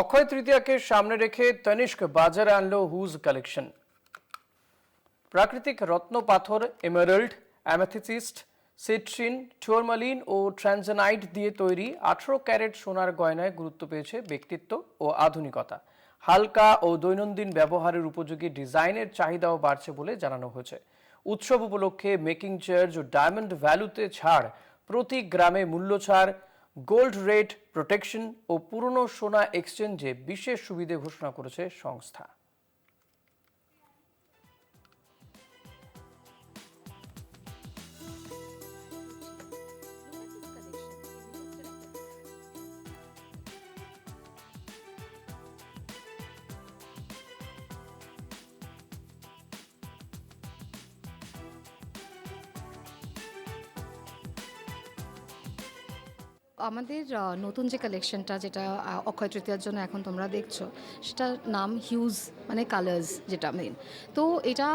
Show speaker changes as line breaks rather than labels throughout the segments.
অক্ষয় তৃতীয়াকে সামনে রেখে তনিষ্ক বাজারে আনলো হুজ কালেকশন। প্রাকৃতিক রত্ন পাথর, এমারাল্ড, অ্যামেথিসিস্ট, সিট্রিন, টুরমালিন ও ট্রানজানাইট দিয়ে তৈরি 18 ক্যারেট সোনার গয়নায় গুরুত্ব পেয়েছে ব্যক্তিত্ব ও আধুনিকতা। হালকা ও দৈনন্দিন ব্যবহারের উপযোগী ডিজাইনের চাহিদাও বাড়ছে বলে জানানো হয়েছে। উৎসব উপলক্ষে মেকিং চার্জ ও ডায়মন্ড ভ্যালুতে ছাড়, প্রতি গ্রামে মূল্য ছাড়, গোল্ড রেট প্রোটেকশন ও পুরনো সোনা এক্সচেঞ্জে বিশেষ সুবিধে ঘোষণা করেছে সংস্থা।
আমাদের নতুন যে কালেকশনটা যেটা অক্ষয় তৃতীয়ার জন্য এখন তোমরা দেখছো, সেটার নাম হিউজ, মানে কালার্স যেটা মেইন। তো এটা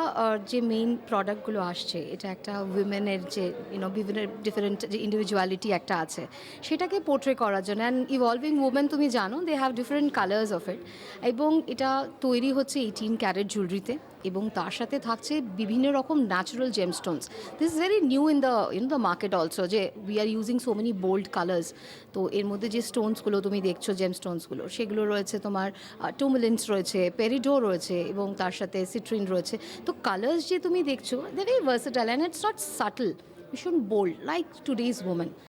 যে মেইন প্রোডাক্টগুলো আসছে, এটা একটা উইমেনের যে বিভিন্ন ডিফারেন্ট যে ইন্ডিভিজুয়ালিটি একটা আছে, সেটাকে পোর্ট্রে করার জন্য। অ্যান্ড ইভলভিং উমেন, তুমি জানো, they have different colours of it. এবং এটা তৈরি হচ্ছে 18 ক্যারেট জুয়েলারিতে, এবং তার সাথে থাকছে বিভিন্ন রকম natural gemstones. This is very new in the market also, যে we are using so many bold colours. তো এর মধ্যে যে স্টোনসগুলো তুমি দেখছো, জেম স্টোনসগুলো, সেগুলো রয়েছে তোমার টুমুলেন্স রয়েছে, পেরিডো রয়েছে, এবং তার সাথে সিট্রিন রয়েছে। তো কালার্স যে তুমি দেখছো, they very versatile and it's not subtle, ভীষণ বোল্ড লাইক টুডেজ ওমেন।